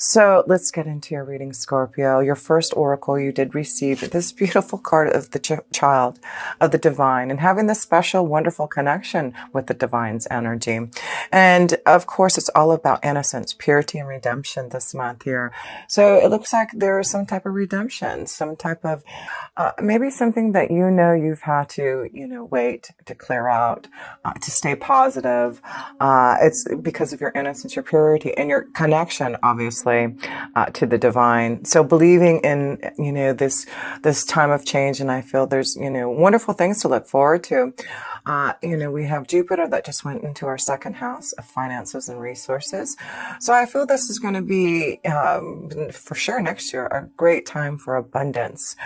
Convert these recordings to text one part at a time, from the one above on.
So let's get into your reading, Scorpio. Your first oracle, you did receive this beautiful card of the child of the divine and having this special, wonderful connection with the divine's energy. And of course, it's all about innocence, purity, and redemption this month here. So it looks like there is some type of redemption, some type of maybe something that you've had to, wait to clear out, to stay positive. It's because of your innocence, your purity, and your connection, obviously, to the divine. So believing in, this time of change, and I feel there's, wonderful things to look forward to. We have Jupiter that just went into our second house of finances and resources. So I feel this is going to be, for sure next year, a great time for abundance,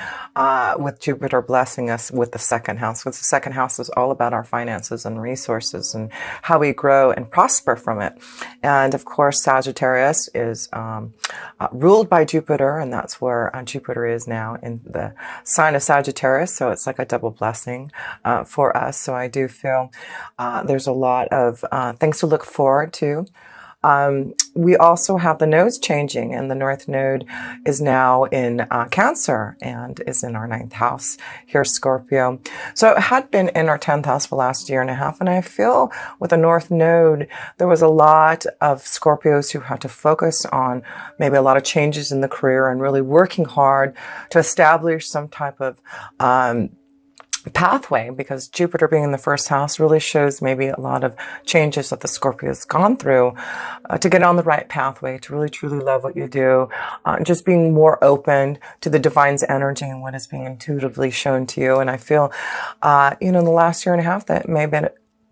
with Jupiter blessing us with the second house. Because the second house is all about our finances and resources and how we grow and prosper from it. And of course, Sagittarius is ruled by Jupiter, and that's where Jupiter is now in the sign of Sagittarius. So it's like a double blessing for us. So I do feel there's a lot of things to look forward to. We also have the nodes changing, and the North Node is now in Cancer and is in our 9th house here, Scorpio. So it had been in our 10th house for the last year and a half, and I feel with the North Node, there was a lot of Scorpios who had to focus on maybe a lot of changes in the career and really working hard to establish some type of pathway, because Jupiter being in the first house really shows maybe a lot of changes that the Scorpio has gone through to get on the right pathway, to really truly love what you do, just being more open to the divine's energy and what is being intuitively shown to you. And I feel, in the last year and a half, that may have been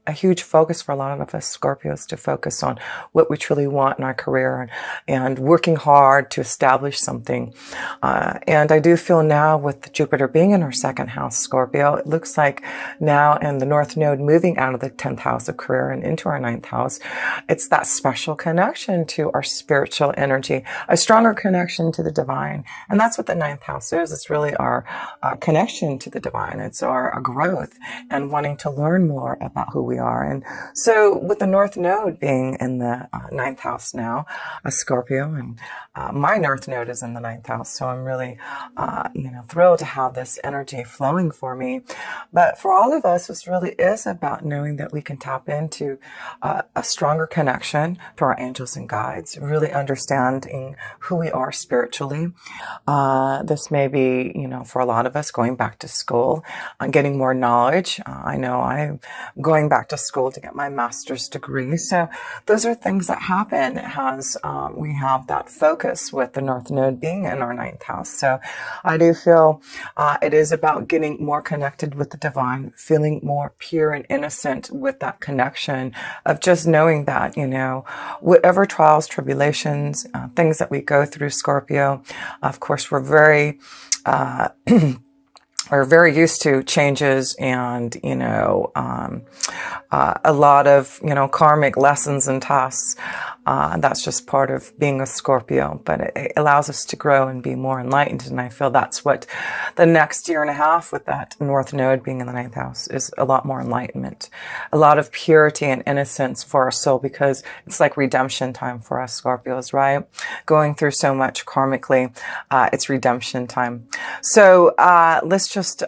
a huge focus for a lot of us Scorpios to focus on what we truly want in our career and working hard to establish something. And I do feel now with Jupiter being in our second house, Scorpio, it looks like now in the North Node moving out of the 10th house of career and into our 9th house, it's that special connection to our spiritual energy, a stronger connection to the divine. And that's what the 9th house is. It's really our connection to the divine. It's our growth and wanting to learn more about who we are. And so with the North Node being in the 9th house now, a Scorpio, and my North Node is in the 9th house. So I'm really, thrilled to have this energy flowing for me. But for all of us, this really is about knowing that we can tap into a stronger connection to our angels and guides, really understanding who we are spiritually. This may be, for a lot of us going back to school, getting more knowledge. I know I'm going back to school to get my master's degree. So those are things that happen as we have that focus with the North Node being in our 9th house. So I do feel it is about getting more connected with the divine, feeling more pure and innocent with that connection of just knowing that, whatever trials, tribulations, things that we go through, Scorpio, of course, we're very are very used to changes and, a lot of, karmic lessons and tasks. That's just part of being a Scorpio, but it allows us to grow and be more enlightened. And I feel that's what the next year and a half with that North Node being in the 9th house is, a lot more enlightenment, a lot of purity and innocence for our soul, because it's like redemption time for us Scorpios, right? Going through so much karmically, it's redemption time. So, let's just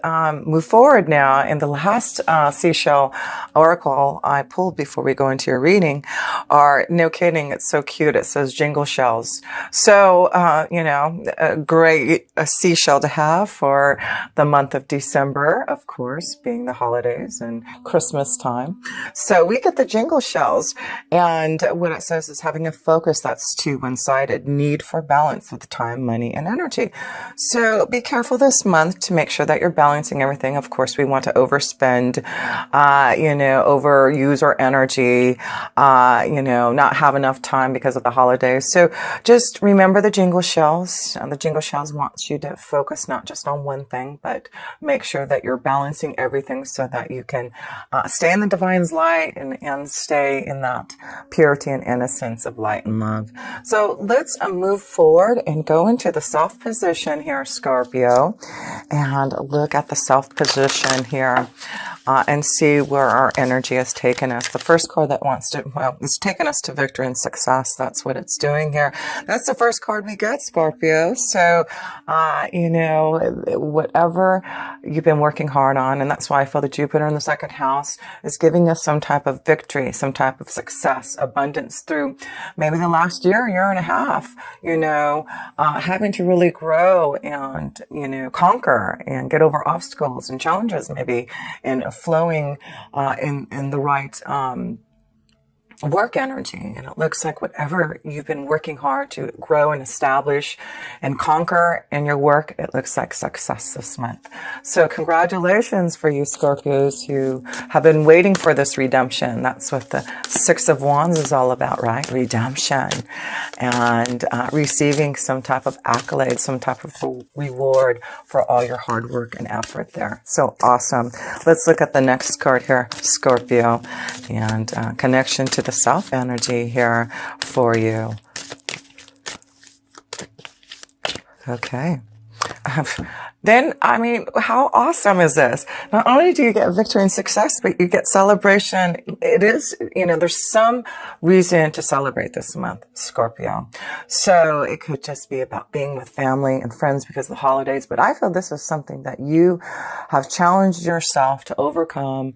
move forward now. In the last seashell oracle I pulled before we go into your reading are, no kidding, it's so cute. It says jingle shells. So, a great seashell to have for the month of December, of course, being the holidays and Christmas time. So we get the jingle shells. And what it says is having a focus that's too one-sided, need for balance with time, money, and energy. So be careful this month to make sure that you're balancing everything. Of course, we want to overspend, overuse our energy, not have enough time because of the holidays. So just remember the jingle shells. The jingle shells wants you to focus not just on one thing, but make sure that you're balancing everything so that you can stay in the divine's light and stay in that purity and innocence of light and love. So let's move forward and go into the self position here, Scorpio, and look at the self position here and see where our energy energy has taken us. The first card that wants to, well, it's taken us to victory and success. That's what it's doing here. That's the first card we get, Scorpio. So, you know, whatever you've been working hard on, and that's why I feel that Jupiter in the second house is giving us some type of victory, some type of success, abundance through maybe the last year and a half, you know, having to really grow and, you know, conquer and get over obstacles and challenges maybe, and flowing in the right work energy. And it looks like whatever you've been working hard to grow and establish and conquer in your work, it looks like success this month. So congratulations for you Scorpios who have been waiting for this redemption. That's what the Six of Wands is all about, right? Redemption and receiving some type of accolade, some type of reward for all your hard work and effort there. So awesome. Let's look at the next card here, Scorpio, and connection to the self energy here for you. Okay. Then, I mean, how awesome is this? Not only do you get victory and success, but you get celebration. It is, you know, there's some reason to celebrate this month, Scorpio. So it could just be about being with family and friends because of the holidays. But I feel this is something that you have challenged yourself to overcome.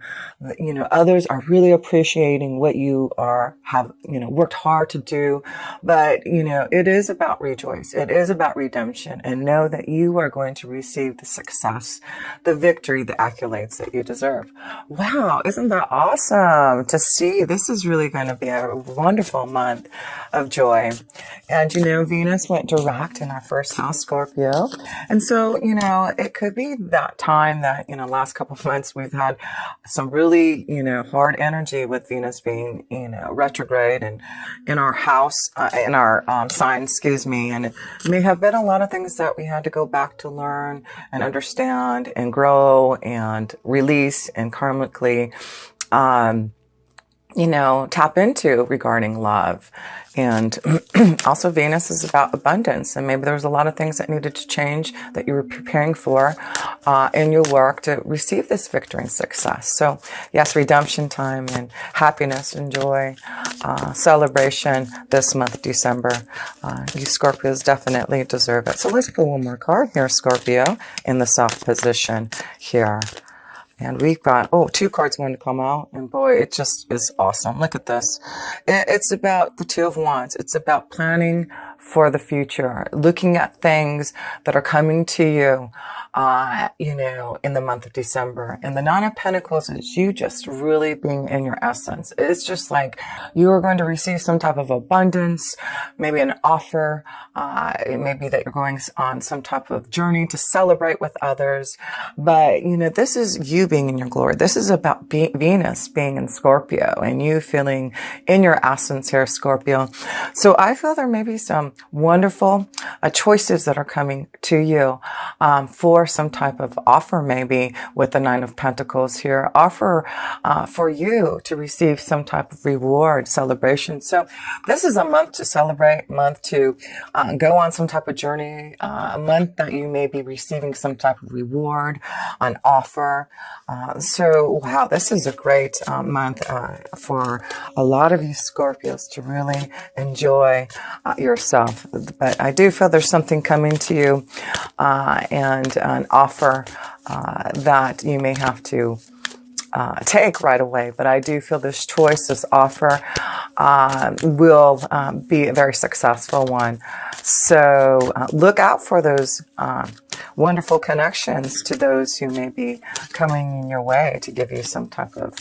You know, others are really appreciating what you have, you know, worked hard to do. But, you know, it is about rejoice. It is about redemption, and know that you are going to receive the success, the victory, the accolades that you deserve. Wow, isn't that awesome to see? This is really going to be a wonderful month of joy. And, you know, Venus went direct in our first house, Scorpio. And so, you know, it could be that time that, you know, last couple of months we've had some really, you know, hard energy with Venus being, you know, retrograde and in our house, in our sign, excuse me. And it may have been a lot of things that we had to go back to learn and understand and grow and release and karmically, you know, tap into regarding love. And also Venus is about abundance. And maybe there was a lot of things that needed to change that you were preparing for in your work to receive this victory and success. So yes, redemption time and happiness and joy, celebration this month, December. You Scorpios definitely deserve it. So let's pull one more card here, Scorpio, in the South position here. And we've got, two cards going to come out. And boy, it just is awesome. Look at this. It's about the Two of Wands. It's about planning for the future, looking at things that are coming to you, you know, in the month of December. And the Nine of Pentacles is you just really being in your essence. It's just like you are going to receive some type of abundance, maybe an offer. It may be that you're going on some type of journey to celebrate with others. But, you know, this is you being in your glory. This is about Venus being in Scorpio and you feeling in your essence here, Scorpio. So I feel there may be some wonderful choices that are coming to you for some type of offer, maybe with the Nine of Pentacles here, offer for you to receive some type of reward, celebration. So this is a month to celebrate, month to go on some type of journey, a month that you may be receiving some type of reward, an offer. So wow, this is a great month for a lot of you Scorpios to really enjoy yourself. But I do feel there's something coming to you and an offer that you may have to take right away. But I do feel this choice, this offer will be a very successful one. So look out for those wonderful connections to those who may be coming in your way to give you some type of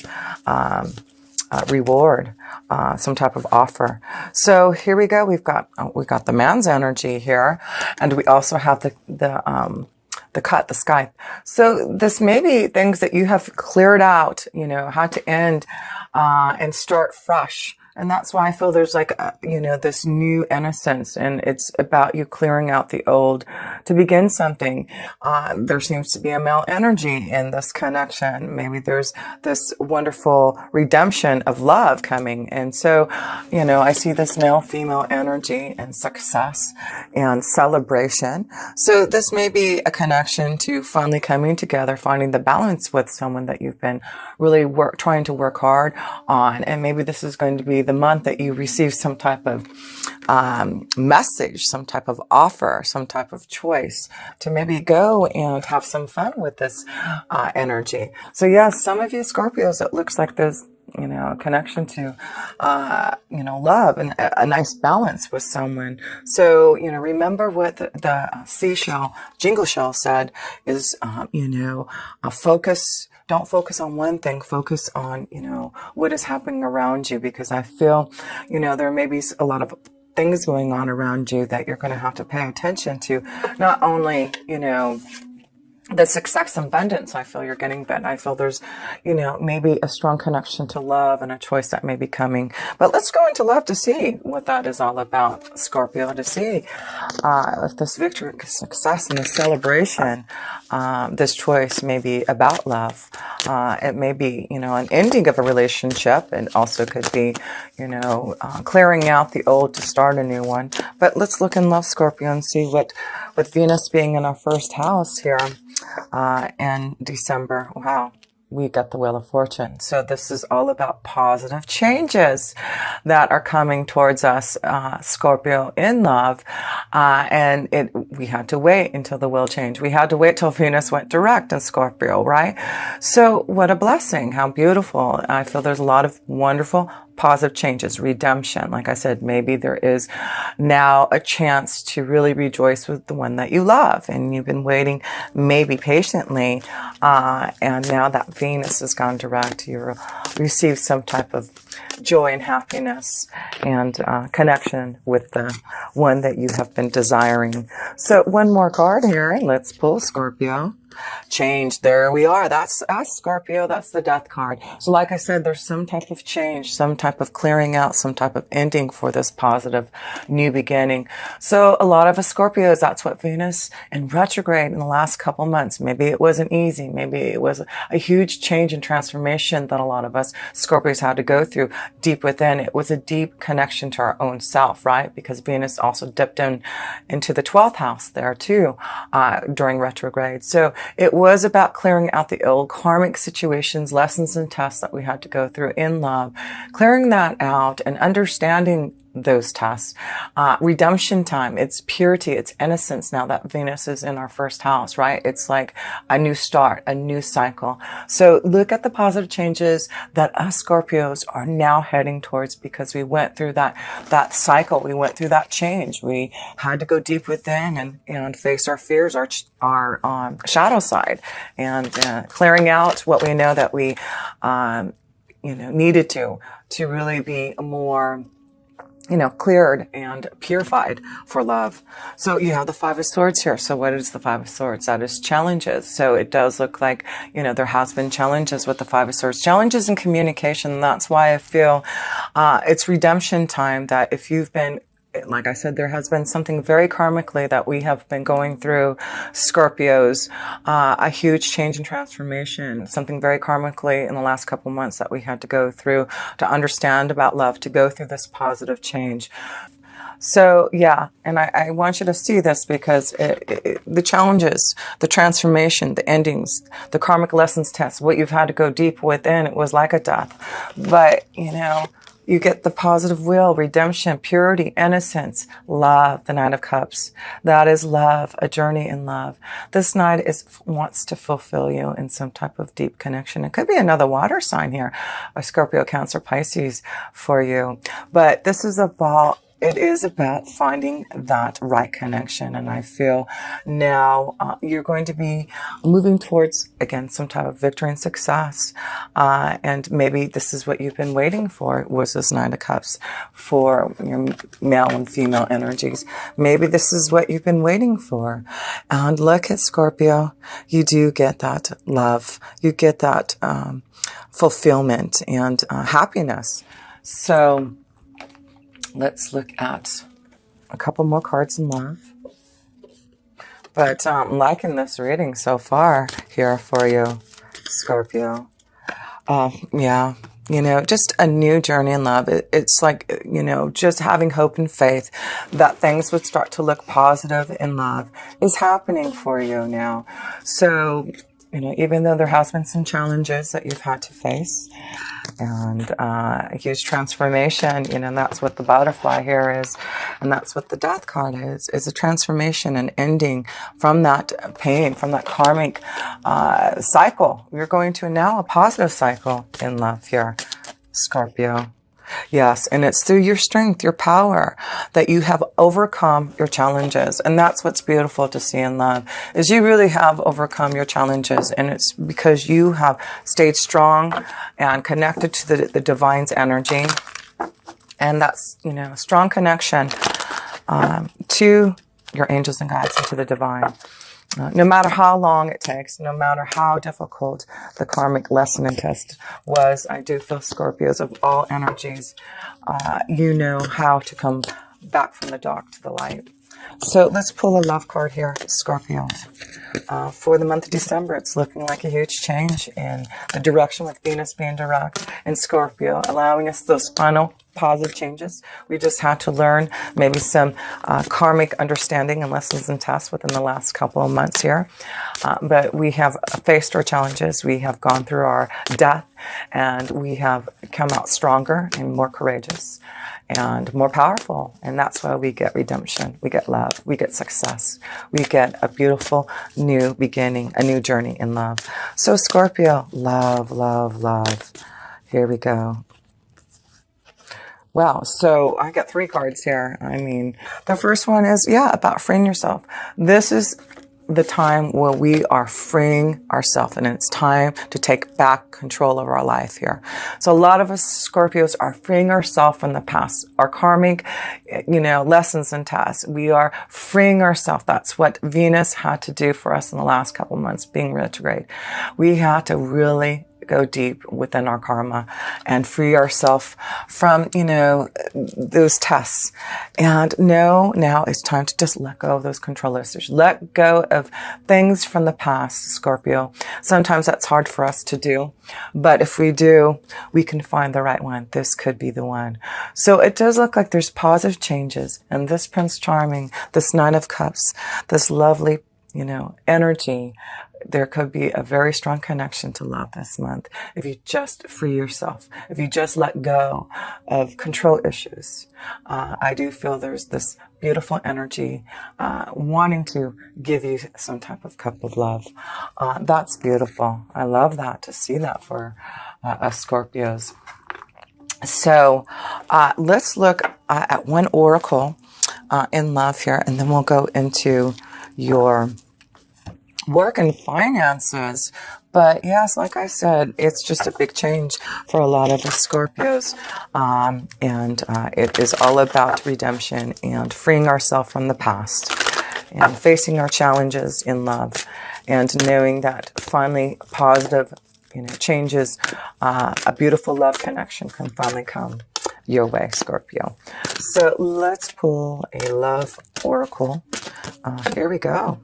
reward, some type of offer. So here we go. We've got the man's energy here, and we also have the sky. So this may be things that you have cleared out, you know, had to end and start fresh. And that's why I feel there's like, this new innocence, and it's about you clearing out the old to begin something. There seems to be a male energy in this connection. Maybe there's this wonderful redemption of love coming. And so, I see this male female energy and success and celebration. So this may be a connection to finally coming together, finding the balance with someone that you've been really trying to work hard on. And maybe this is going to be the month that you receive some type of message, some type of offer, some type of choice to maybe go and have some fun with this energy. So yes, some of you Scorpios, it looks like there's a connection to, love and a nice balance with someone. So, remember what the seashell, jingle shell said is, focus. Don't focus on one thing. Focus on, what is happening around you, because I feel, there may be a lot of things going on around you that you're going to have to pay attention to. Not only, the success and abundance I feel you're getting, but I feel there's, maybe a strong connection to love and a choice that may be coming. But let's go into love to see what that is all about, Scorpio, to see if this victory, success, and the celebration, this choice may be about love. It may be, an ending of a relationship, and also could be, clearing out the old to start a new one. But let's look in love, Scorpio, and see what, with Venus being in our first house here, in December. Wow. We got the Wheel of Fortune. So this is all about positive changes that are coming towards us, Scorpio, in love. And we had to wait until the wheel changed. We had to wait till Venus went direct in Scorpio, right? So what a blessing. How beautiful. I feel there's a lot of wonderful positive changes, redemption. Like I said, maybe there is now a chance to really rejoice with the one that you love, and you've been waiting maybe patiently, and now that Venus has gone direct, you receive some type of joy and happiness and connection with the one that you have been desiring. So one more card here. Let's pull, Scorpio. Change. There we are. That's us, Scorpio. That's the Death card. So like I said, there's some type of change, some type of clearing out, some type of ending for this positive new beginning. So a lot of us Scorpios, that's what Venus in retrograde in the last couple months. Maybe it wasn't easy. Maybe it was a huge change and transformation that a lot of us Scorpios had to go through deep within. It was a deep connection to our own self, right? Because Venus also dipped into the 12th house there too, during retrograde. So it was about clearing out the old karmic situations, lessons, and tests that we had to go through in love, clearing that out and understanding those tests. Redemption time, it's purity, it's innocence now that Venus is in our first house, right? It's like a new start, a new cycle. So look at the positive changes that us Scorpios are now heading towards, because we went through that cycle. We went through that change. We had to go deep within and face our fears, our shadow side, and clearing out what we know that we, needed to really be more cleared and purified for love. So you have the Five of Swords here. So what is the Five of Swords? That is challenges. So it does look like, there has been challenges with the Five of Swords, challenges in communication. And that's why I feel, it's redemption time, that if you've been, like I said, there has been something very karmically that we have been going through, Scorpios, a huge change and transformation, something very karmically in the last couple months that we had to go through to understand about love, to go through this positive change. So yeah, and I want you to see this, because the challenges, the transformation, the endings, the karmic lessons test, what you've had to go deep within, it was like a death. But, you get the positive wheel, redemption, purity, innocence, love, the Knight of Cups. That is love, a journey in love. This Knight wants to fulfill you in some type of deep connection. It could be another water sign here, a Scorpio, Cancer, Pisces for you. But this is it is about finding that right connection. And I feel now you're going to be moving towards, again, some type of victory and success. And maybe this is what you've been waiting for, was this Nine of Cups for your male and female energies. Maybe this is what you've been waiting for. And look at Scorpio. You do get that love. You get that fulfillment and happiness. So Let's look at a couple more cards in love. But I'm liking this reading so far here for you, Scorpio. Yeah, you know, just a new journey in love. It's like, you know, just having hope and faith that things would start to look positive in love is happening for you now. So, you know, even though there has been some challenges that you've had to face and a huge transformation, you know, and that's what the butterfly here is. And that's what the death card is a transformation and ending from that pain, from that karmic cycle. You're going to now a positive cycle in love here, Scorpio. Yes, and it's through your strength, your power, that you have overcome your challenges. And that's what's beautiful to see in love, is you really have overcome your challenges. And it's because you have stayed strong and connected to the divine's energy. And that's, you know, a strong connection to your angels and guides and to the divine. No matter how long it takes, no matter how difficult the karmic lesson and test was, I do feel, Scorpios, of all energies, you know how to come back from the dark to the light. So let's pull a love card here, Scorpios. For the month of December, it's looking like a huge change in the direction, with Venus being direct in Scorpio, allowing us those final positive changes. We just had to learn maybe some karmic understanding and lessons and tests within the last couple of months here. But we have faced our challenges. We have gone through our death, and we have come out stronger and more courageous and more powerful. And that's why we get redemption. We get love. We get success. We get a beautiful new beginning, a new journey in love. So Scorpio, love, love, love. Here we go. Wow, so I got 3 cards here. I mean, the first one is, yeah, about freeing yourself. This is the time where we are freeing ourselves, and it's time to take back control of our life here. So a lot of us Scorpios are freeing ourselves from the past, our karmic, you know, lessons and tasks. We are freeing ourselves. That's what Venus had to do for us in the last couple months, being retrograde. We had to really go deep within our karma and free ourselves from, you know, those tests. And no, now it's time to just let go of those control issues. Let go of things from the past, Scorpio. Sometimes that's hard for us to do, but if we do, we can find the right one. This could be the one. So it does look like there's positive changes, and this Prince Charming, this Nine of Cups, this lovely, you know, energy. There could be a very strong connection to love this month if you just free yourself, if you just let go of control issues. I do feel there's this beautiful energy wanting to give you some type of cup of love. That's beautiful. I love that, to see that for us Scorpios. So let's look at one oracle in love here, and then we'll go into your work and finances. But yes, like I said, it's just a big change for a lot of us Scorpios. And it is all about redemption and freeing ourselves from the past and facing our challenges in love, and knowing that finally positive, you know, changes, a beautiful love connection can finally come your way, Scorpio. So let's pull a love oracle. Here we go.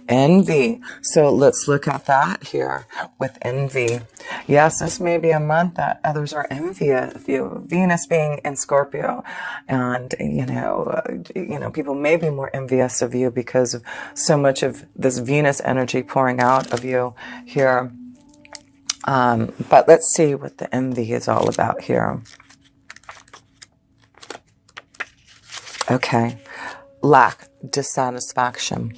Envy. So let's look at that here with envy. Yes, this may be a month that others are envious of you. Venus being in Scorpio, and you know, people may be more envious of you because of so much of this Venus energy pouring out of you here. But let's see what the envy is all about here. Okay. Lack, dissatisfaction.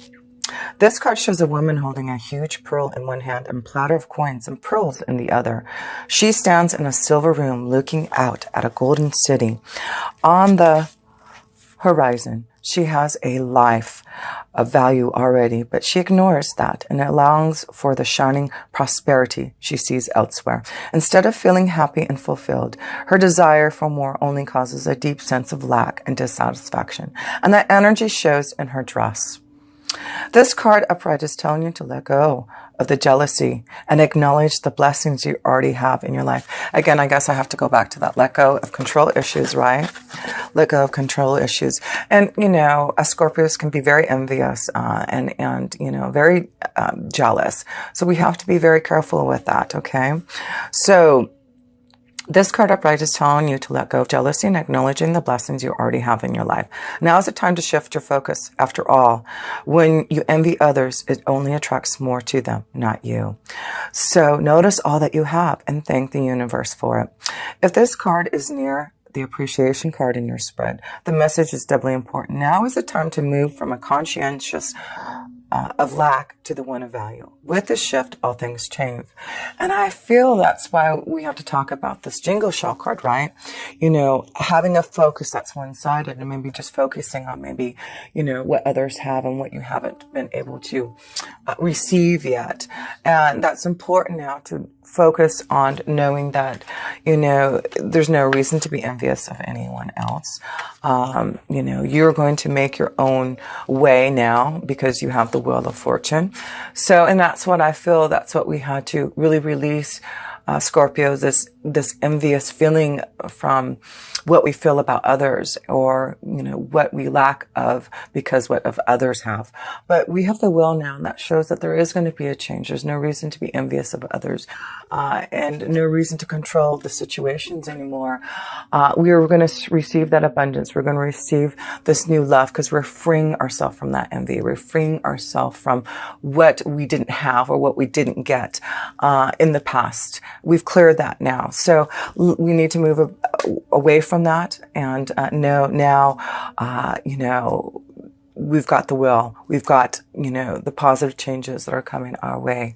This card shows a woman holding a huge pearl in one hand and a platter of coins and pearls in the other. She stands in a silver room looking out at a golden city. On the horizon, she has a life of value already, but she ignores that and allows for the shining prosperity she sees elsewhere. Instead of feeling happy and fulfilled, her desire for more only causes a deep sense of lack and dissatisfaction. And that energy shows in her dress. This card upright is telling you to let go of the jealousy and acknowledge the blessings you already have in your life. Again, I guess I have to go back to that. Let go of control issues, right? Let go of control issues. And, you know, Scorpios can be very envious and you know, very jealous. So we have to be very careful with that, okay? So this card upright is telling you to let go of jealousy and acknowledging the blessings you already have in your life. Now is the time to shift your focus. After all, when you envy others, it only attracts more to them, not you. So notice all that you have and thank the universe for it. If this card is near the appreciation card in your spread, the message is doubly important. Now is the time to move from a conscientious of lack to the one of value. With this shift, all things change. And I feel that's why we have to talk about this jingle shell card, right? You know, having a focus that's one-sided and maybe just focusing on maybe, you know, what others have and what you haven't been able to receive yet. And that's important now to focus on knowing that, you know, there's no reason to be envious of anyone else. You know, you're going to make your own way now because you have the wheel of fortune. So, and that's what I feel, that's what we had to really release, Scorpio, this envious feeling from what we feel about others, or, you know, what we lack of because what of others have. But we have the will now, and that shows that there is going to be a change. There's no reason to be envious of others, and no reason to control the situations anymore. We are going to receive that abundance. We're going to receive this new love because we're freeing ourselves from that envy. We're freeing ourselves from what we didn't have or what we didn't get in the past. We've cleared that now. So we need to move away from that and know now, you know, we've got the will. We've got, you know, the positive changes that are coming our way.